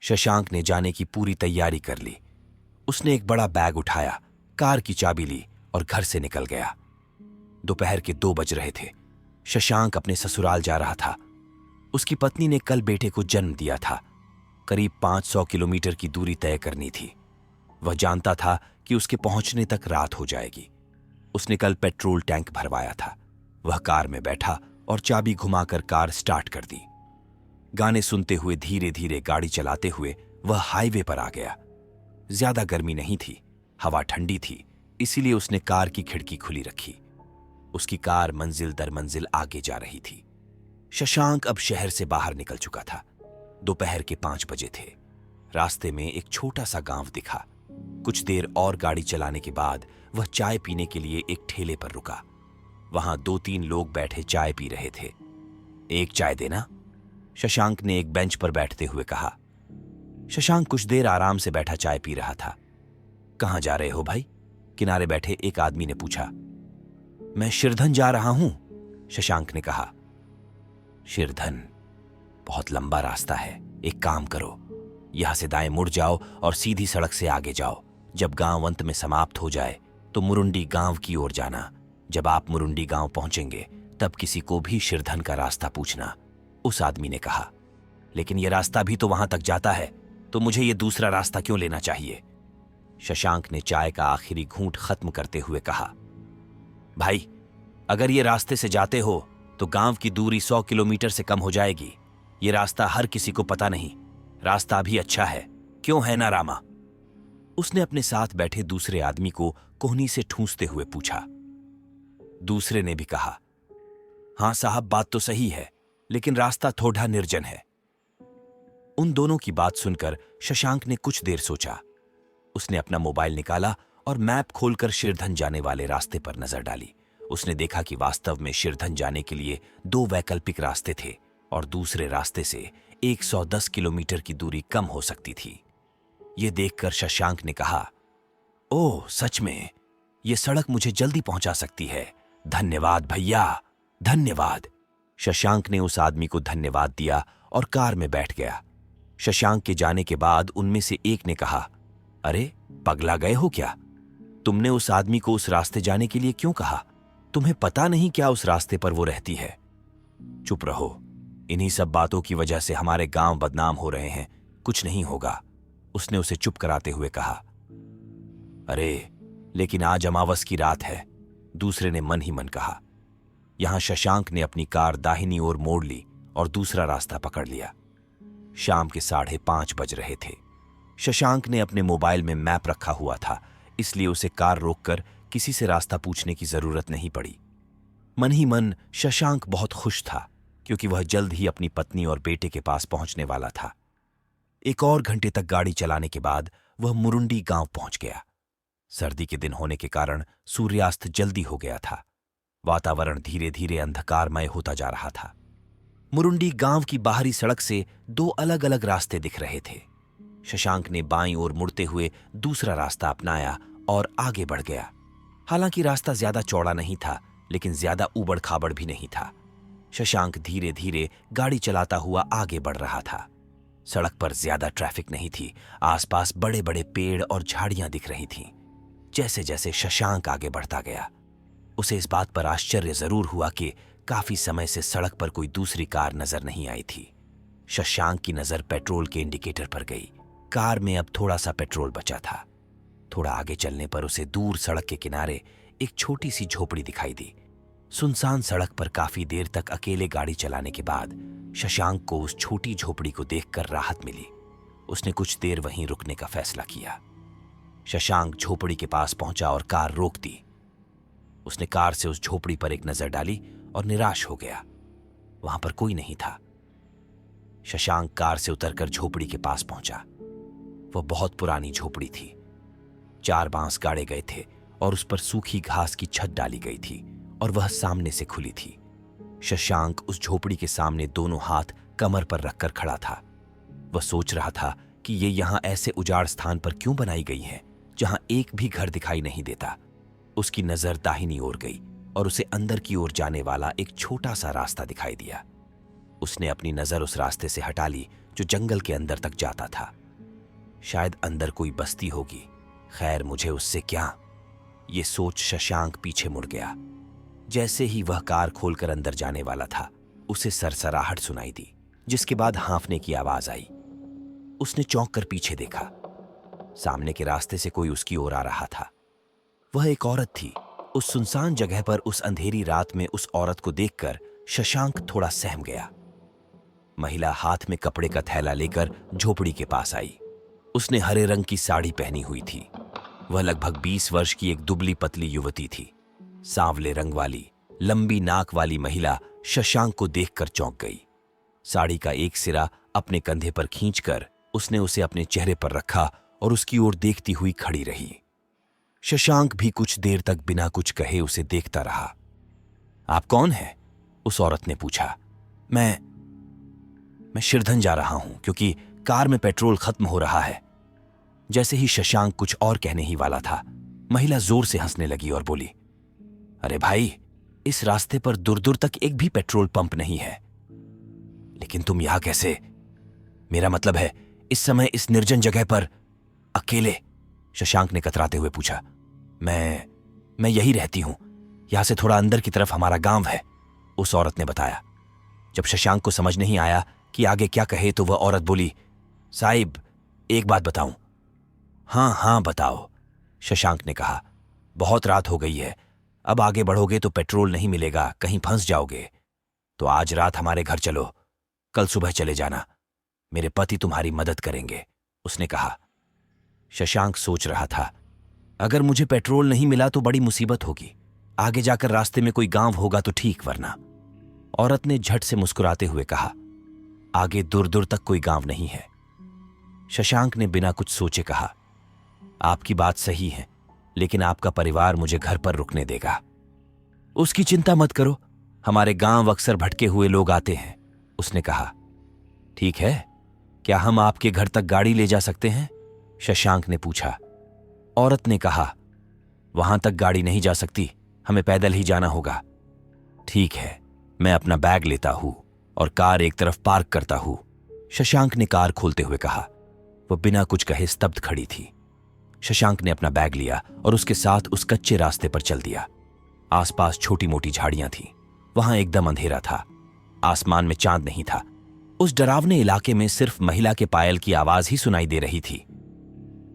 शशांक ने जाने की पूरी तैयारी कर ली। उसने एक बड़ा बैग उठाया, कार की चाबी ली और घर से निकल गया। दोपहर के 2 बज रहे थे। शशांक अपने ससुराल जा रहा था। उसकी पत्नी ने कल बेटे को जन्म दिया था। करीब 500 किलोमीटर की दूरी तय करनी थी। वह जानता था कि उसके पहुंचने तक रात हो जाएगी। उसने कल पेट्रोल टैंक भरवाया था। वह कार में बैठा और चाबी घुमाकर कार स्टार्ट कर दी। गाने सुनते हुए धीरे धीरे गाड़ी चलाते हुए वह हाईवे पर आ गया। ज्यादा गर्मी नहीं थी, हवा ठंडी थी, इसीलिए उसने कार की खिड़की खुली रखी। उसकी कार मंजिल दर मंजिल आगे जा रही थी। शशांक अब शहर से बाहर निकल चुका था। दोपहर के 5 बजे थे। रास्ते में एक छोटा सा गांव दिखा। कुछ देर और गाड़ी चलाने के बाद वह चाय पीने के लिए एक ठेले पर रुका। वहां 2-3 लोग बैठे चाय पी रहे थे। एक चाय देना, शशांक ने एक बेंच पर बैठते हुए कहा। शशांक कुछ देर आराम से बैठा चाय पी रहा था। कहां जा रहे हो भाई? किनारे बैठे एक आदमी ने पूछा। मैं शिरधन जा रहा हूं, शशांक ने कहा। शिरधन? बहुत लंबा रास्ता है। एक काम करो, यहां से दाएं मुड़ जाओ और सीधी सड़क से आगे जाओ। जब गांव अंत में समाप्त हो जाए तो मुरुंडी गांव की ओर जाना। जब आप मुरुंडी गांव पहुंचेंगे तब किसी को भी शिरधन का रास्ता पूछना, उस आदमी ने कहा। लेकिन यह रास्ता भी तो वहां तक जाता है, तो मुझे यह दूसरा रास्ता क्यों लेना चाहिए? शशांक ने चाय का आखिरी घूंट खत्म करते हुए कहा। भाई, अगर ये रास्ते से जाते हो तो गांव की दूरी 100 किलोमीटर से कम हो जाएगी। ये रास्ता हर किसी को पता नहीं। रास्ता भी अच्छा है, क्यों है ना रामा? उसने अपने साथ बैठे दूसरे आदमी को कोहनी से ठूंसते हुए पूछा। दूसरे ने भी कहा, हां साहब, बात तो सही है, लेकिन रास्ता थोड़ा निर्जन है। उन दोनों की बात सुनकर शशांक ने कुछ देर सोचा। उसने अपना मोबाइल निकाला और मैप खोलकर शिरधन जाने वाले रास्ते पर नजर डाली। उसने देखा कि वास्तव में शिरधन जाने के लिए 2 वैकल्पिक रास्ते थे और दूसरे रास्ते से 110 किलोमीटर की दूरी कम हो सकती थी। यह देखकर शशांक ने कहा, ओह सच में, यह सड़क मुझे जल्दी पहुंचा सकती है। धन्यवाद भैया, धन्यवाद। शशांक ने उस आदमी को धन्यवाद दिया और कार में बैठ गया। शशांक के जाने के बाद उनमें से एक ने कहा, अरे पगला गए हो क्या? तुमने उस आदमी को उस रास्ते जाने के लिए क्यों कहा? तुम्हें पता नहीं क्या उस रास्ते पर वो रहती है? चुप रहो, इन्हीं सब बातों की वजह से हमारे गांव बदनाम हो रहे हैं। कुछ नहीं होगा, उसने उसे चुप कराते हुए कहा। अरे लेकिन आज अमावस की रात है, दूसरे ने मन ही मन कहा। यहां शशांक ने अपनी कार दाहिनी ओर मोड़ ली और दूसरा रास्ता पकड़ लिया। शाम के 5:30 बज रहे थे। शशांक ने अपने मोबाइल में मैप रखा हुआ था, इसलिए उसे कार रोककर किसी से रास्ता पूछने की जरूरत नहीं पड़ी। मन ही मन शशांक बहुत खुश था, क्योंकि वह जल्द ही अपनी पत्नी और बेटे के पास पहुंचने वाला था। 1 और घंटे तक गाड़ी चलाने के बाद वह मुरुंडी गांव पहुंच गया। सर्दी के दिन होने के कारण सूर्यास्त जल्दी हो गया था। वातावरण धीरे धीरे अंधकारमय होता जा रहा था। मुरुंडी गांव की बाहरी सड़क से 2 अलग अलग रास्ते दिख रहे थे। शशांक ने बाईं ओर मुड़ते हुए दूसरा रास्ता अपनाया और आगे बढ़ गया। हालांकि रास्ता ज्यादा चौड़ा नहीं था, लेकिन ज्यादा ऊबड़ खाबड़ भी नहीं था। शशांक धीरे धीरे गाड़ी चलाता हुआ आगे बढ़ रहा था। सड़क पर ज्यादा ट्रैफिक नहीं थी। आसपास बड़े बड़े पेड़ और झाड़ियां दिख रही थीं। जैसे जैसे शशांक आगे बढ़ता गया, उसे इस बात पर आश्चर्य जरूर हुआ कि काफी समय से सड़क पर कोई दूसरी कार नजर नहीं आई थी। शशांक की नजर पेट्रोल के इंडिकेटर पर गई। कार में अब थोड़ा सा पेट्रोल बचा था। थोड़ा आगे चलने पर उसे दूर सड़क के किनारे एक छोटी सी झोपड़ी दिखाई दी। सुनसान सड़क पर काफी देर तक अकेले गाड़ी चलाने के बाद शशांक को उस छोटी झोपड़ी को देखकर राहत मिली। उसने कुछ देर वहीं रुकने का फैसला किया। शशांक झोपड़ी के पास पहुंचा और कार रोक दी। उसने कार से उस झोपड़ी पर एक नजर डाली और निराश हो गया। वहां पर कोई नहीं था। शशांक कार से उतरकर झोपड़ी के पास पहुंचा। वह बहुत पुरानी झोपड़ी थी। 4 बांस गाड़े गए थे और उस पर सूखी घास की छत डाली गई थी और वह सामने से खुली थी। शशांक उस झोपड़ी के सामने दोनों हाथ कमर पर रखकर खड़ा था। वह सोच रहा था कि ये यहां ऐसे उजाड़ स्थान पर क्यों बनाई गई है, जहां एक भी घर दिखाई नहीं देता। उसकी नजर दाहिनी ओर गई और उसे अंदर की ओर जाने वाला एक छोटा सा रास्ता दिखाई दिया। उसने अपनी नजर उस रास्ते से हटा ली जो जंगल के अंदर तक जाता था। शायद अंदर कोई बस्ती होगी, खैर मुझे उससे क्या, ये सोच शशांक पीछे मुड़ गया। जैसे ही वह कार खोलकर अंदर जाने वाला था, उसे सरसराहट सुनाई दी, जिसके बाद हाँफने की आवाज आई। उसने चौंक कर पीछे देखा। सामने के रास्ते से कोई उसकी ओर आ रहा था। वह एक औरत थी। उस सुनसान जगह पर उस अंधेरी रात में उस औरत को देखकर शशांक थोड़ा सहम गया। महिला हाथ में कपड़े का थैला लेकर झोपड़ी के पास आई। उसने हरे रंग की साड़ी पहनी हुई थी। वह लगभग 20 वर्ष की एक दुबली पतली युवती थी। सांवले रंग वाली, लंबी नाक वाली महिला शशांक को देखकर चौंक गई। साड़ी का एक सिरा अपने कंधे पर खींचकर उसने उसे अपने चेहरे पर रखा और उसकी ओर देखती हुई खड़ी रही। शशांक भी कुछ देर तक बिना कुछ कहे उसे देखता रहा। आप कौन हैं? उस औरत ने पूछा। मैं शिरधन जा रहा हूं क्योंकि कार में पेट्रोल खत्म हो रहा है। जैसे ही शशांक कुछ और कहने ही वाला था, महिला जोर से हंसने लगी और बोली, अरे भाई, इस रास्ते पर दूर दूर तक एक भी पेट्रोल पंप नहीं है। लेकिन तुम यहां कैसे? मेरा मतलब है, इस समय इस निर्जन जगह पर अकेले? शशांक ने कतराते हुए पूछा। मैं यही रहती हूं, यहां से थोड़ा अंदर की तरफ हमारा गांव है, उस औरत ने बताया। जब शशांक को समझ नहीं आया कि आगे क्या कहे तो वह औरत बोली, साहिब, एक बात बताऊं? हाँ बताओ, शशांक ने कहा। बहुत रात हो गई है, अब आगे बढ़ोगे तो पेट्रोल नहीं मिलेगा, कहीं फंस जाओगे। तो आज रात हमारे घर चलो, कल सुबह चले जाना। मेरे पति तुम्हारी मदद करेंगे, उसने कहा। शशांक सोच रहा था, अगर मुझे पेट्रोल नहीं मिला तो बड़ी मुसीबत होगी। आगे जाकर रास्ते में कोई गांव होगा तो ठीक, वरना। औरत ने झट से मुस्कुराते हुए कहा, आगे दूर दूर तक कोई गांव नहीं है। शशांक ने बिना कुछ सोचे कहा, आपकी बात सही है, लेकिन आपका परिवार मुझे घर पर रुकने देगा। उसकी चिंता मत करो, हमारे गांव अक्सर भटके हुए लोग आते हैं, उसने कहा। ठीक है, क्या हम आपके घर तक गाड़ी ले जा सकते हैं? शशांक ने पूछा। औरत ने कहा, वहां तक गाड़ी नहीं जा सकती, हमें पैदल ही जाना होगा। ठीक है, मैं अपना बैग लेता हूं और कार एक तरफ पार्क करता हूं, शशांक ने कार खोलते हुए कहा। वह बिना कुछ कहे स्तब्ध खड़ी थी। शशांक ने अपना बैग लिया और उसके साथ उस कच्चे रास्ते पर चल दिया। आसपास छोटी मोटी झाड़ियां थीं। वहां एकदम अंधेरा था। आसमान में चांद नहीं था। उस डरावने इलाके में सिर्फ महिला के पायल की आवाज ही सुनाई दे रही थी।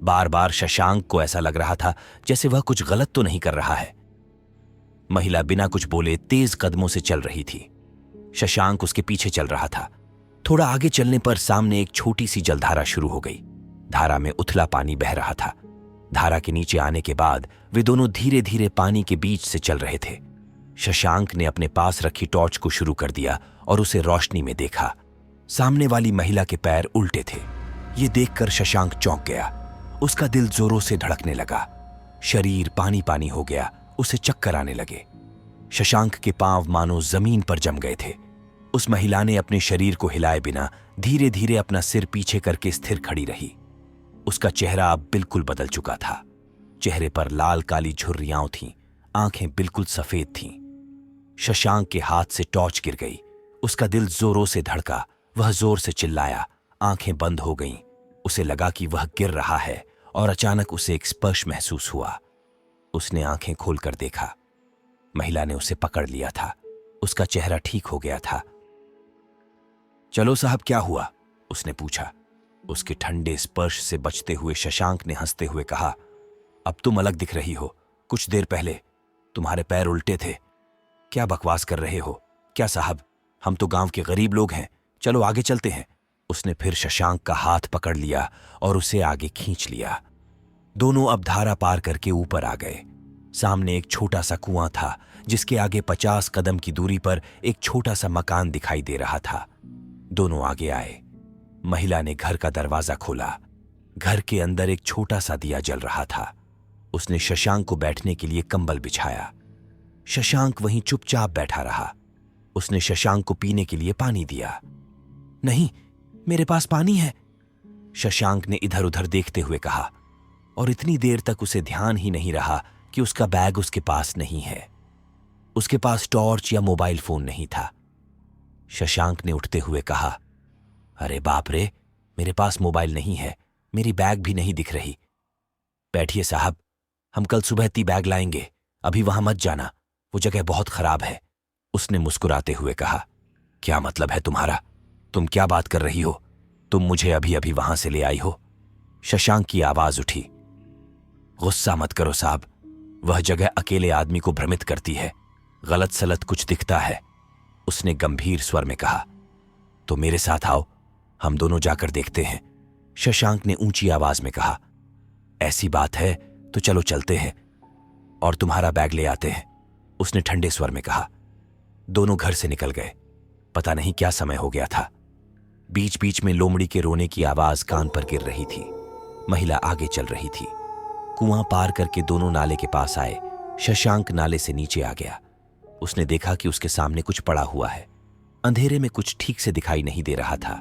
बार बार शशांक को ऐसा लग रहा था जैसे वह कुछ गलत तो नहीं कर रहा है। महिला बिना कुछ बोले तेज कदमों से चल रही थी। शशांक उसके पीछे चल रहा था। थोड़ा आगे चलने पर सामने एक छोटी सी जलधारा शुरू हो गई। धारा में उथला पानी बह रहा था। धारा के नीचे आने के बाद वे दोनों धीरे धीरे पानी के बीच से चल रहे थे। शशांक ने अपने पास रखी टॉर्च को शुरू कर दिया और उसे रोशनी में देखा। सामने वाली महिला के पैर उल्टे थे। ये देखकर शशांक चौंक गया। उसका दिल जोरों से धड़कने लगा। शरीर पानी पानी हो गया। उसे चक्कर आने लगे। शशांक के पांव मानो जमीन पर जम गए थे। उस महिला ने अपने शरीर को हिलाए बिना धीरे धीरे अपना सिर पीछे करके स्थिर खड़ी रही। उसका चेहरा अब बिल्कुल बदल चुका था। चेहरे पर लाल काली झुर्रियां थीं, आंखें बिल्कुल सफेद थीं। शशांक के हाथ से टॉर्च गिर गई। उसका दिल जोरों से धड़का। वह जोर से चिल्लाया। आंखें बंद हो गईं। उसे लगा कि वह गिर रहा है और अचानक उसे एक स्पर्श महसूस हुआ। उसने आंखें खोलकर देखा। महिला ने उसे पकड़ लिया था। उसका चेहरा ठीक हो गया था। चलो साहब, क्या हुआ? उसने पूछा। उसके ठंडे स्पर्श से बचते हुए शशांक ने हंसते हुए कहा, अब तुम अलग दिख रही हो। कुछ देर पहले तुम्हारे पैर उल्टे थे। क्या बकवास कर रहे हो? क्या साहब, हम तो गांव के गरीब लोग हैं, चलो आगे चलते हैं। उसने फिर शशांक का हाथ पकड़ लिया और उसे आगे खींच लिया। दोनों अब धारा पार करके ऊपर आ गए। सामने एक छोटा सा कुआं था जिसके आगे 50 कदम की दूरी पर एक छोटा सा मकान दिखाई दे रहा था। दोनों आगे आए। महिला ने घर का दरवाजा खोला। घर के अंदर एक छोटा सा दिया जल रहा था। उसने शशांक को बैठने के लिए कंबल बिछाया। शशांक वहीं चुपचाप बैठा रहा। उसने शशांक को पीने के लिए पानी दिया। नहीं, मेरे पास पानी है, शशांक ने इधर उधर देखते हुए कहा, और इतनी देर तक उसे ध्यान ही नहीं रहा कि उसका बैग उसके पास नहीं है। उसके पास टॉर्च या मोबाइल फोन नहीं था। शशांक ने उठते हुए कहा, अरे बाप रे, मेरे पास मोबाइल नहीं है, मेरी बैग भी नहीं दिख रही। बैठिए साहब, हम कल सुबह टी बैग लाएंगे, अभी वहां मत जाना, वो जगह बहुत खराब है। उसने मुस्कुराते हुए कहा, क्या मतलब है तुम्हारा? तुम क्या बात कर रही हो? तुम मुझे अभी अभी वहां से ले आई हो? शशांक की आवाज उठी। गुस्सा मत करो साहब, वह जगह अकेले आदमी को भ्रमित करती है, गलत सलत कुछ दिखता है। उसने गंभीर स्वर में कहा, तो मेरे साथ आओ, हम दोनों जाकर देखते हैं। शशांक ने ऊंची आवाज में कहा, ऐसी बात है तो चलो चलते हैं, और तुम्हारा बैग ले आते हैं। उसने ठंडे स्वर में कहा। दोनों घर से निकल गए। पता नहीं क्या समय हो गया था। बीच बीच में लोमड़ी के रोने की आवाज कान पर गिर रही थी। महिला आगे चल रही थी। कुआं पार करके दोनों नाले के पास आए। शशांक नाले से नीचे आ गया। उसने देखा कि उसके सामने कुछ पड़ा हुआ है। अंधेरे में कुछ ठीक से दिखाई नहीं दे रहा था।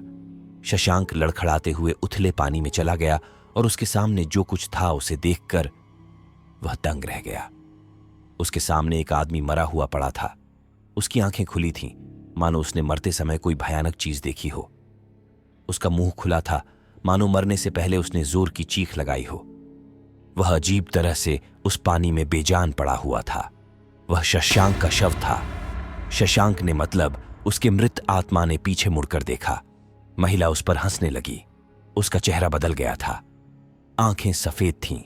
शशांक लड़खड़ाते हुए उथले पानी में चला गया और उसके सामने जो कुछ था उसे देखकर वह दंग रह गया। उसके सामने एक आदमी मरा हुआ पड़ा था। उसकी आंखें खुली थीं, मानो उसने मरते समय कोई भयानक चीज देखी हो। उसका मुंह खुला था, मानो मरने से पहले उसने जोर की चीख लगाई हो। वह अजीब तरह से उस पानी में बेजान पड़ा हुआ था। वह शशांक का शव था। शशांक ने, मतलब उसके मृत आत्मा ने, पीछे मुड़कर देखा। महिला उस पर हंसने लगी। उसका चेहरा बदल गया था। आंखें सफेद थीं।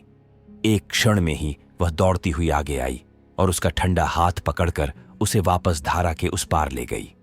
एक क्षण में ही वह दौड़ती हुई आगे आई और उसका ठंडा हाथ पकड़कर उसे वापस धारा के उस पार ले गई।